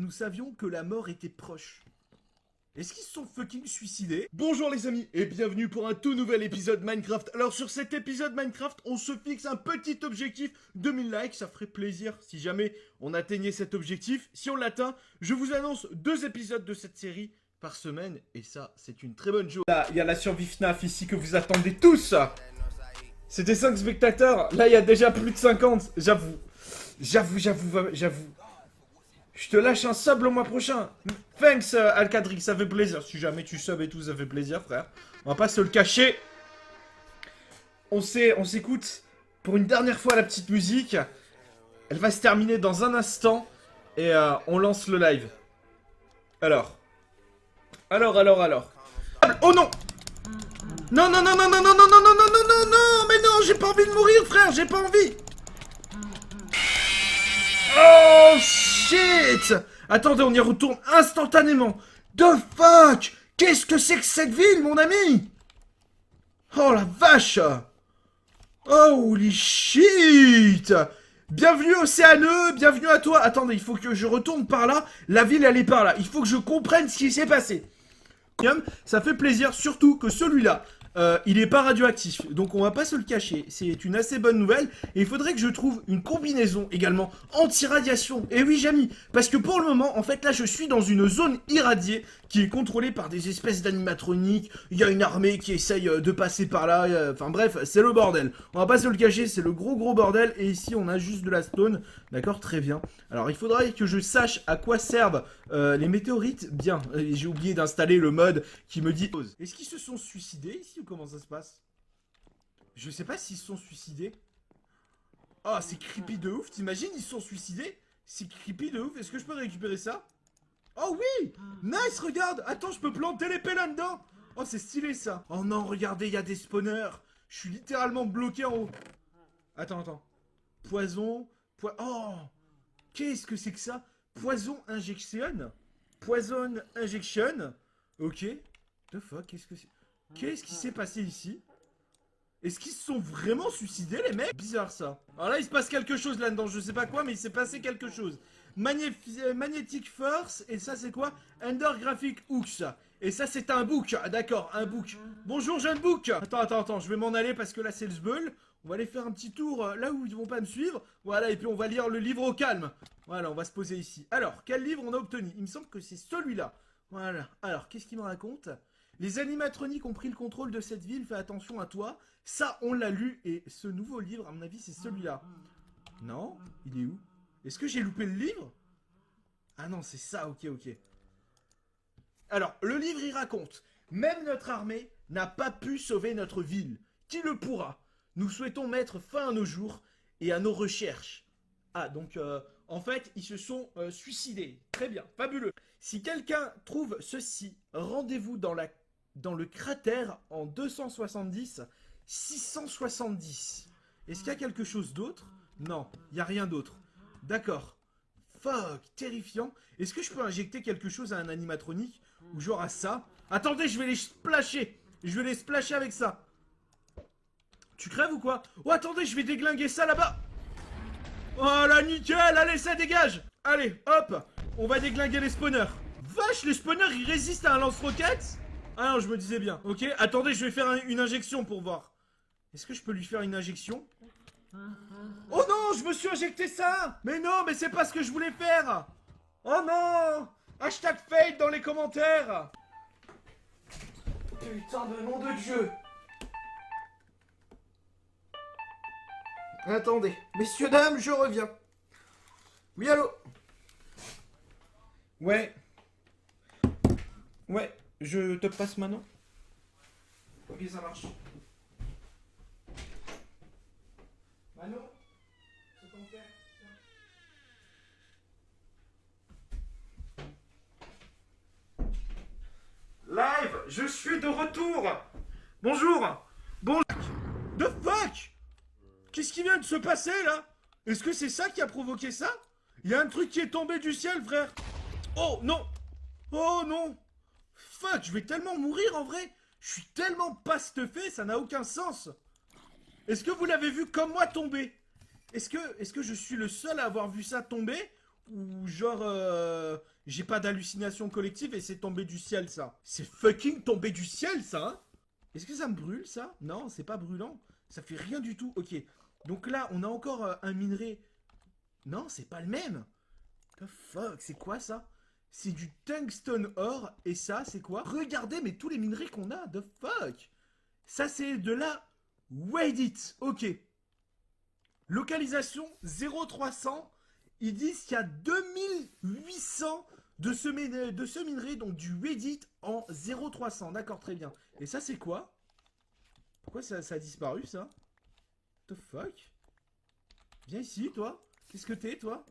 Nous savions que la mort était proche. Est-ce qu'ils se sont fucking suicidés? Bonjour les amis et bienvenue pour un tout nouvel épisode Minecraft. Alors sur cet épisode Minecraft, on se fixe un petit objectif de 1000 likes. Ça ferait plaisir si jamais on atteignait cet objectif. Si on l'atteint, je vous annonce 2 épisodes de cette série par semaine. Et ça, c'est une très bonne chose. Là, il y a la survie FNAF ici que vous attendez tous. C'était 5 spectateurs. Là, il y a déjà plus de 50. J'avoue. Je te lâche un sub le mois prochain. Thanks, Alcadric, ça fait plaisir. Si jamais tu sub et tout, ça fait plaisir, frère. On va pas se le cacher. On s'écoute pour une dernière fois la petite musique. Elle va se terminer dans un instant. Et on lance le live. Alors. Oh non! Non, mais non, j'ai pas envie de mourir, frère, j'ai pas envie! Oh shit! Attendez, on y retourne instantanément. The fuck? Qu'est-ce que c'est que cette ville, mon ami? Oh la vache! Holy shit! Bienvenue Océaneux, bienvenue à toi. Attendez, il faut que je retourne par là. La ville, elle est par là. Il faut que je comprenne ce qui s'est passé. Ça fait plaisir, surtout que celui-là, il est pas radioactif, donc on va pas se le cacher, c'est une assez bonne nouvelle, et il faudrait que je trouve une combinaison également anti-radiation, et oui Jamy, parce que pour le moment, en fait là je suis dans une zone irradiée, qui est contrôlée par des espèces d'animatroniques, il y a une armée qui essaye de passer par là, enfin bref, c'est le bordel, on va pas se le cacher, c'est le gros bordel, et ici on a juste de la stone, d'accord, très bien, alors il faudrait que je sache à quoi servent les météorites, bien, j'ai oublié d'installer le mode qui me dit... Est-ce qu'ils se sont suicidés ici ou comment ça se passe? Je sais pas s'ils se sont suicidés. Oh, c'est creepy de ouf, t'imagines, ils se sont suicidés? C'est creepy de ouf, est-ce que je peux récupérer ça? Oh oui! Nice, regarde! Attends, je peux planter l'épée là-dedans! Oh, c'est stylé ça! Oh non, regardez, il y a des spawners! Je suis littéralement bloqué en haut. Attends. Poison... Oh! Qu'est-ce que c'est que ça? Poison injection? Poison injection? Ok. The fuck, qu'est-ce que c'est? Qu'est-ce qui s'est passé ici? Est-ce qu'ils se sont vraiment suicidés, les mecs? Bizarre, ça. Alors là, il se passe quelque chose là-dedans. Je sais pas quoi, mais il s'est passé quelque chose. Magnetic Force. Et ça, c'est quoi? Ender Graphic Hooks. Et ça, c'est un book. Ah, d'accord, un book. Bonjour, jeune book. Attends. Je vais m'en aller parce que là, c'est le sbeul. On va aller faire un petit tour là où ils vont pas me suivre. Voilà, et puis on va lire le livre au calme. Voilà, on va se poser ici. Alors, quel livre on a obtenu? Il me semble que c'est celui-là. Voilà. Alors, qu'est-ce qu'il me raconte? Les animatroniques ont pris le contrôle de cette ville, fais attention à toi. Ça, on l'a lu, et ce nouveau livre, à mon avis, c'est celui-là. Non? Il est où? Est-ce que j'ai loupé le livre? Ah non, c'est ça, ok. Alors, le livre, il raconte. Même notre armée n'a pas pu sauver notre ville. Qui le pourra? Nous souhaitons mettre fin à nos jours et à nos recherches. Ah, donc, en fait, ils se sont suicidés. Très bien, fabuleux. Si quelqu'un trouve ceci, rendez-vous dans le cratère en 270, 670. Est-ce qu'il y a quelque chose d'autre? Non, il n'y a rien d'autre. D'accord. Fuck, terrifiant. Est-ce que je peux injecter quelque chose à un animatronique? Ou genre à ça? Attendez, je vais les splasher. Je vais les splasher avec ça. Tu crèves ou quoi? Oh, attendez, je vais déglinguer ça là-bas. Oh là, nickel, allez, ça dégage. Allez, hop, on va déglinguer les spawners. Vache, les spawners, ils résistent à un lance-roquettes? Ah non, je me disais bien. Ok, attendez, je vais faire une injection pour voir. Est-ce que je peux lui faire une injection? Oh non, je me suis injecté ça. Mais non, mais c'est pas ce que je voulais faire. Oh non. Hashtag fail dans les commentaires. Putain de nom de Dieu. Attendez, messieurs, dames, je reviens. Oui, allô? Ouais, je te passe maintenant. Ok, ça marche. Mano, c'est ton père. Live, je suis de retour. Bonjour. The fuck? Qu'est-ce qui vient de se passer là? Est-ce que c'est ça qui a provoqué ça? Il y a un truc qui est tombé du ciel, frère. Oh non. Oh non. Fuck, je vais tellement mourir en vrai. Je suis tellement pas stuffé, ça n'a aucun sens. Est-ce que vous l'avez vu comme moi tomber? Est-ce que je suis le seul à avoir vu ça tomber? Ou genre, j'ai pas d'hallucination collective et c'est tombé du ciel, ça. C'est fucking tombé du ciel, ça, hein. Est-ce que ça me brûle, ça? Non, c'est pas brûlant. Ça fait rien du tout. Ok. Donc là, on a encore un minerai. Non, c'est pas le même. The fuck, c'est quoi, ça? C'est du tungstone or. Et ça, c'est quoi? Regardez, mais tous les minerais qu'on a. The fuck. Ça, c'est de la Reddit. Ok. Localisation 0300. Ils disent qu'il y a 2800 de ce minerai, donc du Reddit en 0300. D'accord, très bien. Et ça, c'est quoi? Pourquoi ça a disparu, ça? What the fuck? Viens ici, toi. Qu'est-ce que t'es, toi?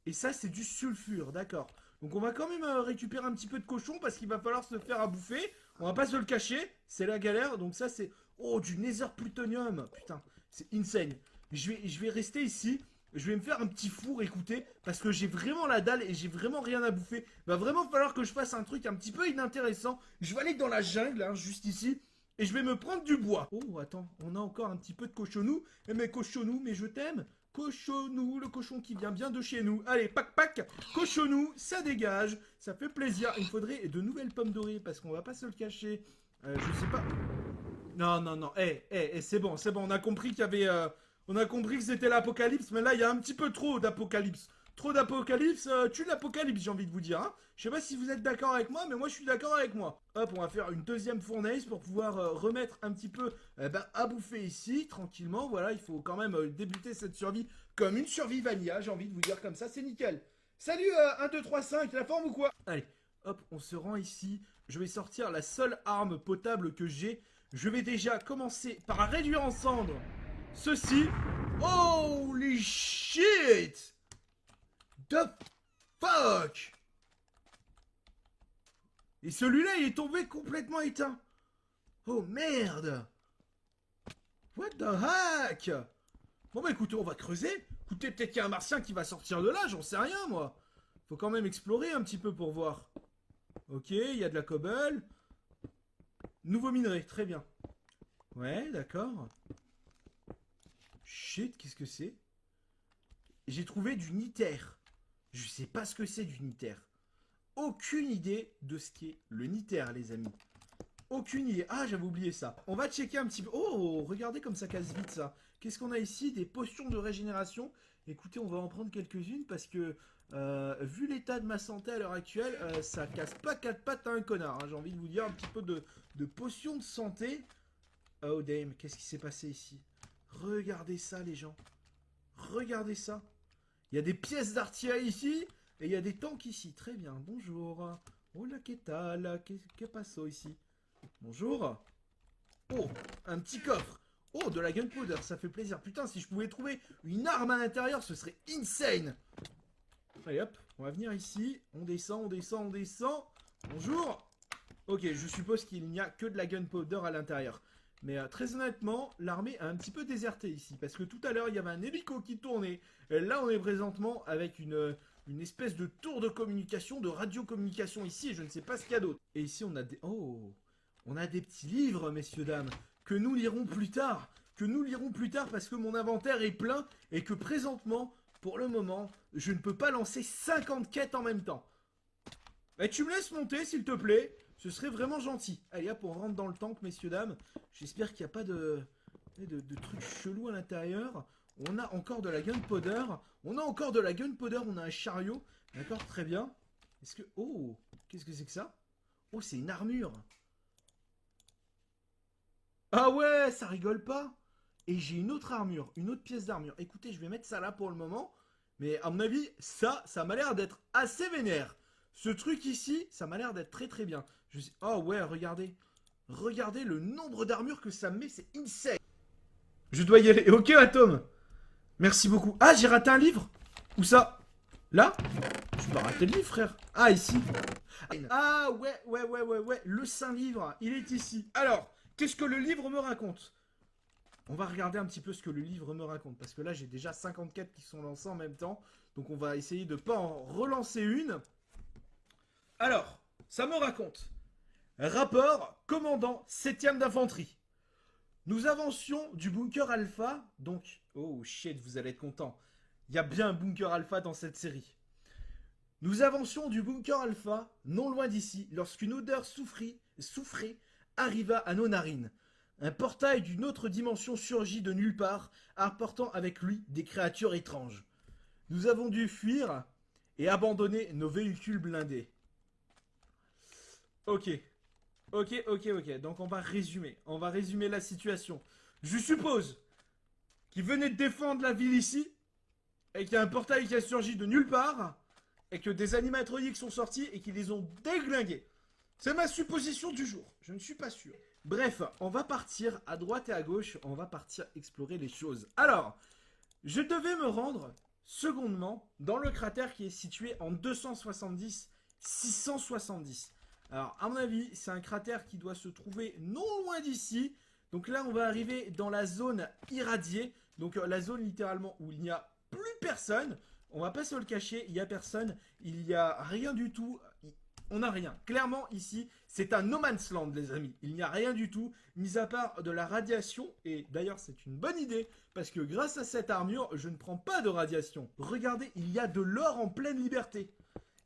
Et ça, c'est du sulfure, d'accord. Donc on va quand même récupérer un petit peu de cochon parce qu'il va falloir se faire à bouffer. On va pas se le cacher, c'est la galère. Donc ça, c'est... Oh, du nether plutonium. Putain, c'est insane. Je vais rester ici. Je vais me faire un petit four, écoutez, parce que j'ai vraiment la dalle et j'ai vraiment rien à bouffer. Il va vraiment falloir que je fasse un truc un petit peu inintéressant. Je vais aller dans la jungle, hein, juste ici, et je vais me prendre du bois. Oh, attends, on a encore un petit peu de cochonou. Eh mais cochonou, mais je t'aime. Cochonou, le cochon qui vient bien de chez nous. Allez, pac pac, cochonou, ça dégage, ça fait plaisir. Il me faudrait de nouvelles pommes dorées, parce qu'on va pas se le cacher. Je sais pas... Non, non, non, c'est bon, on a compris qu'il y avait... On a compris que c'était l'apocalypse, mais là, il y a un petit peu trop d'apocalypse. Trop d'apocalypse, tue l'apocalypse, j'ai envie de vous dire. Hein. Je sais pas si vous êtes d'accord avec moi, mais moi, je suis d'accord avec moi. Hop, on va faire une deuxième fournaise pour pouvoir remettre un petit peu à bouffer ici, tranquillement. Voilà, il faut quand même débuter cette survie comme une survie vanilla, j'ai envie de vous dire comme ça, c'est nickel. Salut 1, 2, 3, 5, la forme ou quoi? Allez, hop, on se rend ici. Je vais sortir la seule arme potable que j'ai. Je vais déjà commencer par réduire en cendres ceci. Holy shit! The fuck! Et celui-là, il est tombé complètement éteint. Oh merde! What the heck? Bon bah écoutez, on va creuser. Écoutez, peut-être qu'il y a un martien qui va sortir de là, j'en sais rien moi. Faut quand même explorer un petit peu pour voir. Ok, il y a de la cobble. Nouveau minerai, très bien. Ouais, d'accord. Shit, qu'est-ce que c'est? J'ai trouvé du niter. Je sais pas ce que c'est du niter. Aucune idée de ce qu'est le niter, les amis. Aucune idée. Ah, j'avais oublié ça. On va checker un petit peu. Oh, regardez comme ça casse vite, ça. Qu'est-ce qu'on a ici? Des potions de régénération. Écoutez, on va en prendre quelques-unes parce que, vu l'état de ma santé à l'heure actuelle, ça casse pas quatre pattes à un connard. Hein. J'ai envie de vous dire un petit peu de potions de santé. Oh, damn, qu'est-ce qui s'est passé ici? Regardez ça, les gens. Regardez ça. Il y a des pièces d'artillerie ici. Et il y a des tanks ici. Très bien. Bonjour. Oh la qu'est-ce que passe ici? Bonjour. Oh, un petit coffre. Oh, de la gunpowder. Ça fait plaisir. Putain, si je pouvais trouver une arme à l'intérieur, ce serait insane. Allez hop. On va venir ici. On descend, on descend, on descend. Bonjour. Ok, je suppose qu'il n'y a que de la gunpowder à l'intérieur. Mais très honnêtement, l'armée a un petit peu déserté ici. Parce que tout à l'heure, il y avait un hélico qui tournait. Et là, on est présentement avec une espèce de tour de communication, de radiocommunication ici. Et je ne sais pas ce qu'il y a d'autre. Et ici, on a des... Oh, on a des petits livres, messieurs, dames. Que nous lirons plus tard. Que nous lirons plus tard parce que mon inventaire est plein. Et que présentement, pour le moment, je ne peux pas lancer 50 quêtes en même temps. Et tu me laisses monter, s'il te plaît. Ce serait vraiment gentil. Allez hop, on rentre dans le tank, messieurs, dames. J'espère qu'il n'y a pas de trucs chelous à l'intérieur. On a encore de la gunpowder. On a encore de la gunpowder. On a un chariot. D'accord, très bien. Est-ce que... Oh, qu'est-ce que c'est que ça? Oh, c'est une armure. Ah ouais, ça rigole pas. Et j'ai une autre armure, une autre pièce d'armure. Écoutez, je vais mettre ça là pour le moment. Mais à mon avis, ça m'a l'air d'être assez vénère. Ce truc ici, ça m'a l'air d'être très très bien. Oh ouais, regardez. Regardez le nombre d'armures que ça me met, c'est insane. Je dois y aller. Ok, Atom. Merci beaucoup. Ah, j'ai raté un livre. Où ça? Là? Je pas raté le livre, frère. Ah, ici. Ah ouais. Le Saint-Livre, il est ici. Alors, qu'est-ce que le livre me raconte? On va regarder un petit peu ce que le livre me raconte. Parce que là, j'ai déjà 54 qui sont lancés en même temps. Donc, on va essayer de pas en relancer une. Alors, ça me raconte. Rapport, commandant 7ème d'infanterie. Nous avancions du bunker alpha, donc... Oh shit, vous allez être content. Il y a bien un bunker alpha dans cette série. Nous avancions du bunker alpha, non loin d'ici, lorsqu'une odeur soufrée arriva à nos narines. Un portail d'une autre dimension surgit de nulle part, apportant avec lui des créatures étranges. Nous avons dû fuir et abandonner nos véhicules blindés. Ok. Donc on va résumer. On va résumer la situation. Je suppose qu'ils venaient de défendre la ville ici, et qu'il y a un portail qui a surgi de nulle part, et que des animatroniques sont sortis et qu'ils les ont déglingués. C'est ma supposition du jour. Je ne suis pas sûr. Bref, on va partir à droite et à gauche. On va partir explorer les choses. Alors, je devais me rendre, secondement, dans le cratère qui est situé en 270-670. Alors, à mon avis, c'est un cratère qui doit se trouver non loin d'ici. Donc là, on va arriver dans la zone irradiée. Donc la zone littéralement où il n'y a plus personne. On va pas se le cacher, il n'y a personne. Il n'y a rien du tout. On n'a rien. Clairement, ici, c'est un no man's land, les amis. Il n'y a rien du tout, mis à part de la radiation. Et d'ailleurs, c'est une bonne idée, parce que grâce à cette armure, je ne prends pas de radiation. Regardez, il y a de l'or en pleine liberté.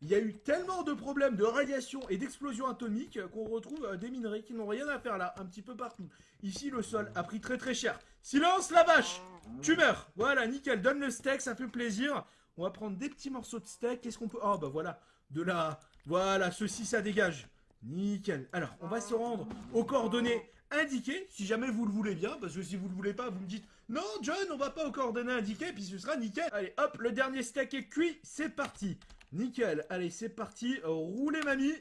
Il y a eu tellement de problèmes de radiation et d'explosion atomique qu'on retrouve des minerais qui n'ont rien à faire là, un petit peu partout. Ici, le sol a pris très très cher. Silence, la vache! Tu meurs! Voilà, nickel, donne le steak, ça fait plaisir. On va prendre des petits morceaux de steak. Qu'est-ce qu'on peut... Oh, bah voilà, de la... Voilà, ceci, ça dégage. Nickel. Alors, on va se rendre aux coordonnées indiquées, si jamais vous le voulez bien, parce que si vous le voulez pas, vous me dites « Non, John, on va pas aux coordonnées indiquées, puis ce sera nickel. » Allez, hop, le dernier steak est cuit, c'est parti. Nickel, allez, c'est parti. Roulez, mamie.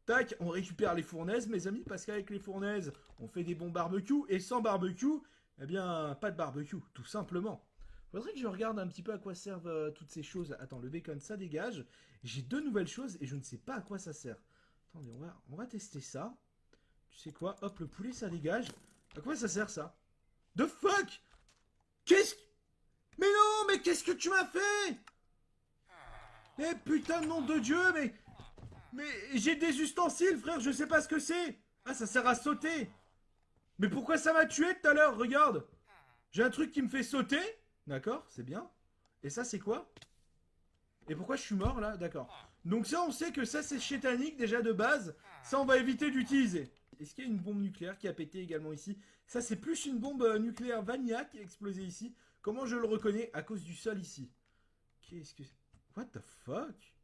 Tac, on récupère les fournaises, mes amis, parce qu'avec les fournaises, on fait des bons barbecues, et sans barbecue, eh bien, pas de barbecue, tout simplement. Faudrait que je regarde un petit peu à quoi servent toutes ces choses. Attends, le bacon, ça dégage. J'ai deux nouvelles choses et je ne sais pas à quoi ça sert. Attendez, on va tester ça. Tu sais quoi? Hop, le poulet, ça dégage. À quoi ça sert, ça? The fuck? Qu'est-ce que... Mais non, mais qu'est-ce que tu m'as fait? Eh putain de nom de Dieu, mais... Mais j'ai des ustensiles, frère, je sais pas ce que c'est. Ah, ça sert à sauter. Mais pourquoi ça m'a tué tout à l'heure? Regarde. J'ai un truc qui me fait sauter. D'accord, c'est bien. Et ça, c'est quoi? Et pourquoi je suis mort, là? D'accord. Donc ça, on sait que ça, c'est chétanique, déjà, de base. Ça, on va éviter d'utiliser. Est-ce qu'il y a une bombe nucléaire qui a pété également ici? Ça, c'est plus une bombe nucléaire Vanilla qui a explosé ici. Comment je le reconnais? À cause du sol, ici. Qu'est-ce que... What the fuck?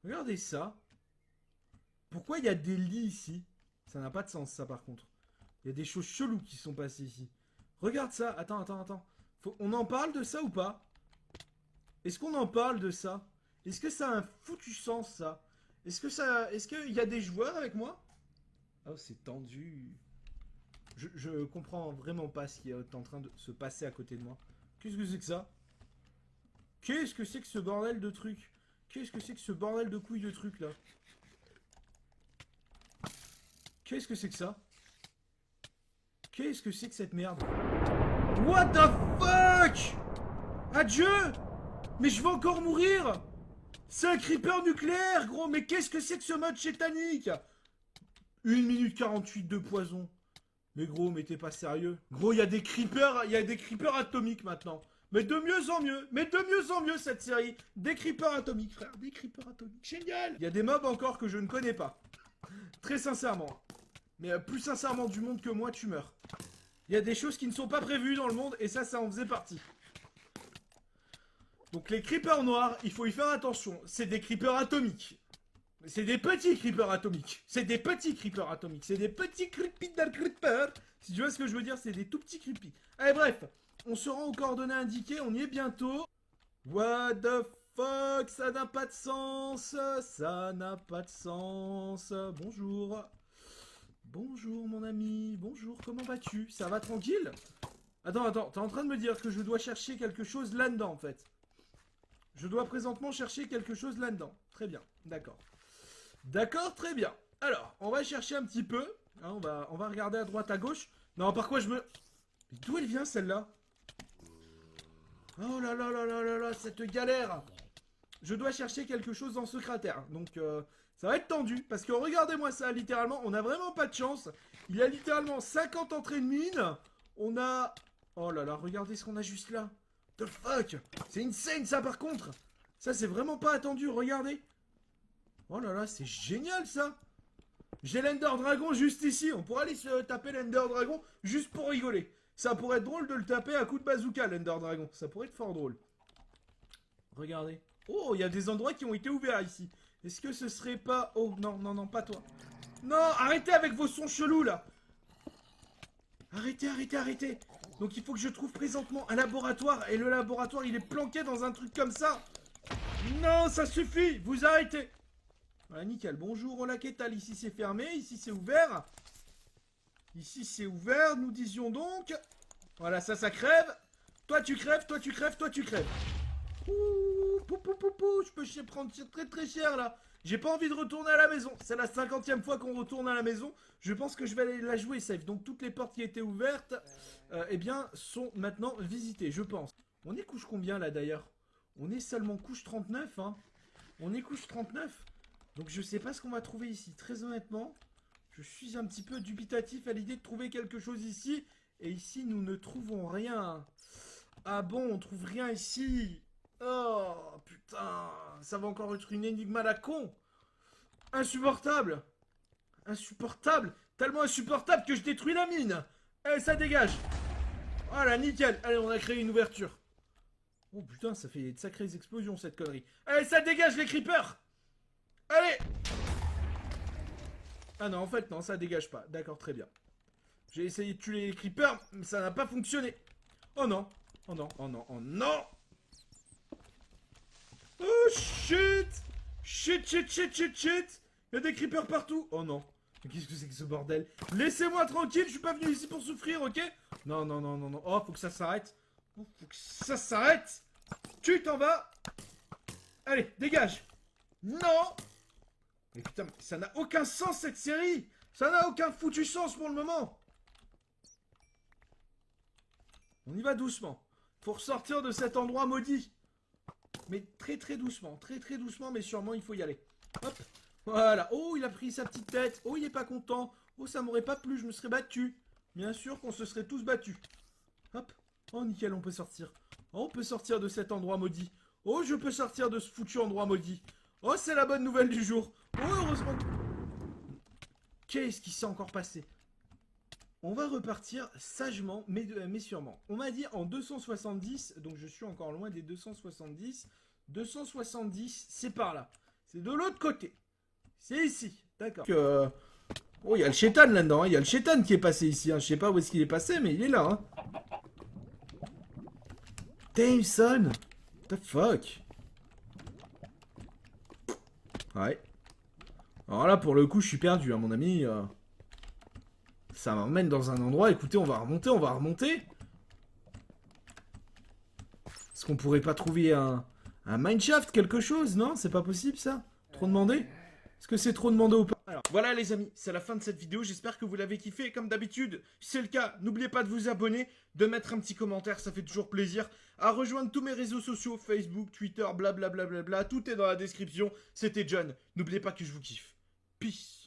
Regardez ça. Pourquoi il y a des lits ici? Ça n'a pas de sens, ça, par contre. Il y a des choses cheloues qui sont passées ici. Regarde ça. Attends. On en parle de ça ou pas? Est-ce qu'on en parle de ça? Est-ce que ça a un foutu sens, ça? Est-ce qu'il y a des joueurs avec moi? Oh, c'est tendu. Je comprends vraiment pas ce qui est en train de se passer à côté de moi. Qu'est-ce que c'est que ça? Qu'est-ce que c'est que ce bordel de truc? Qu'est-ce que c'est que ce bordel de couilles de truc, là? Qu'est-ce que c'est que ça? Qu'est-ce que c'est que cette merde? What the fuck? Adieu! Mais je vais encore mourir! C'est un creeper nucléaire, gros! Mais qu'est-ce que c'est que ce mode chétanique? 1 minute 48 de poison. Mais gros, mais t'es pas sérieux? Gros, il y a des creepers atomiques maintenant. Mais de mieux en mieux cette série. Des creepers atomiques, frère. Des creepers atomiques. Génial! Il y a des mobs encore que je ne connais pas. Très sincèrement. Mais plus sincèrement du monde que moi, tu meurs. Il y a des choses qui ne sont pas prévues dans le monde, et ça en faisait partie. Donc les creepers noirs, il faut y faire attention. C'est des creepers atomiques. C'est des petits creepers atomiques. C'est des petits creepers atomiques. C'est des petits creepy dans creeper. Si tu vois ce que je veux dire, c'est des tout petits creepy. Allez, bref. On se rend aux coordonnées indiquées. On y est bientôt. What the fuck? Ça n'a pas de sens. Ça n'a pas de sens. Bonjour. Bonjour, mon ami. Bonjour, comment vas-tu? Ça va tranquille? Attends. T'es en train de me dire que je dois chercher quelque chose là-dedans, en fait. Je dois présentement chercher quelque chose là-dedans. Très bien, d'accord. D'accord, très bien. Alors, on va chercher un petit peu. Hein, on va regarder à droite, à gauche. Non, par quoi je me... Mais d'où elle vient, celle-là? Oh là là là là là là, cette galère! Je dois chercher quelque chose dans ce cratère. Donc, ça va être tendu. Parce que regardez-moi ça, littéralement. On n'a vraiment pas de chance. Il y a littéralement 50 entrées de mine. On a... Oh là là, regardez ce qu'on a juste là. The fuck? C'est insane ça par contre. Ça c'est vraiment pas attendu, regardez. Oh là là, c'est génial ça. J'ai l'Ender Dragon juste ici. On pourrait aller se taper l'Ender Dragon juste pour rigoler. Ça pourrait être drôle de le taper à coup de bazooka, l'Ender Dragon. Ça pourrait être fort drôle. Regardez. Oh, il y a des endroits qui ont été ouverts ici. Est-ce que ce serait pas... Oh, non, non, non, pas toi. Non, arrêtez avec vos sons chelous, là. Arrêtez, arrêtez, arrêtez. Donc il faut que je trouve présentement un laboratoire. Et le laboratoire, il est planqué dans un truc comme ça. Non, ça suffit. Vous arrêtez. Voilà, nickel. Bonjour, hola, qu'est-ce que ici c'est fermé, ici c'est ouvert. Ici c'est ouvert, nous disions donc. Voilà, ça crève. Toi tu crèves, toi tu crèves, toi tu crèves. Ouh, pou, pou, pou, pou. Je peux prendre très très cher là. J'ai pas envie de retourner à la maison. C'est la 50e fois qu'on retourne à la maison. Je pense que je vais aller la jouer safe. Donc toutes les portes qui étaient ouvertes, eh bien, sont maintenant visitées, je pense. On est couche combien là d'ailleurs? On est seulement couche 39, hein. On est couche 39. Donc je sais pas ce qu'on va trouver ici. Très honnêtement, je suis un petit peu dubitatif à l'idée de trouver quelque chose ici. Et ici, nous ne trouvons rien. Ah bon, on trouve rien ici. Oh, putain. Ça va encore être une énigme à la con. Insupportable. Insupportable. Tellement insupportable que je détruis la mine. Allez, ça dégage. Voilà, nickel. Allez, on a créé une ouverture. Oh putain, ça fait de sacrées explosions cette connerie. Allez, ça dégage les creepers. Allez. Ah non, en fait, non, ça dégage pas. D'accord, très bien. J'ai essayé de tuer les creepers, mais ça n'a pas fonctionné. Oh non. Oh non, oh non, oh non. Oh shit. Shit, shit, shit, shit, shit. Il y a des creepers partout. Oh non. Mais qu'est-ce que c'est que ce bordel? Laissez-moi tranquille, je suis pas venu ici pour souffrir, ok? Non, non, non, non, non. Oh, faut que ça s'arrête. Oh, faut que ça s'arrête. Tu t'en vas. Allez, dégage. Non. Mais putain, ça n'a aucun sens cette série. Ça n'a aucun foutu sens pour le moment. On y va doucement. Faut ressortir de cet endroit maudit. Mais très très doucement, mais sûrement il faut y aller. Hop, voilà. Oh, il a pris sa petite tête. Oh, il est pas content. Oh, ça m'aurait pas plu, je me serais battu. Bien sûr qu'on se serait tous battus. Hop. Oh, nickel, on peut sortir. Oh, on peut sortir de cet endroit maudit. Oh, je peux sortir de ce foutu endroit maudit. Oh, c'est la bonne nouvelle du jour. Oh, heureusement. Qu'est-ce qui s'est encore passé? On va repartir sagement, mais sûrement. On m'a dit en 270, donc je suis encore loin des 270. 270, c'est par là. C'est de l'autre côté. C'est ici, d'accord. Oh, il y a le chétan là-dedans, hein. Il y a le chétan qui est passé ici. Hein. Je sais pas où est-ce qu'il est passé, mais il est là. Hein. Damn, son. What the fuck? Ouais. Alors là, pour le coup, je suis perdu, hein, mon ami. Ça m'emmène dans un endroit. Écoutez, on va remonter, on va remonter. Est-ce qu'on pourrait pas trouver un mineshaft, quelque chose? Non, c'est pas possible, ça? Trop demandé? Est-ce que c'est trop demandé ou pas? Alors, voilà les amis, c'est la fin de cette vidéo. J'espère que vous l'avez kiffé. Comme d'habitude, si c'est le cas, n'oubliez pas de vous abonner, de mettre un petit commentaire, ça fait toujours plaisir. À rejoindre tous mes réseaux sociaux, Facebook, Twitter, blablabla. Tout est dans la description. C'était John. N'oubliez pas que je vous kiffe. Peace.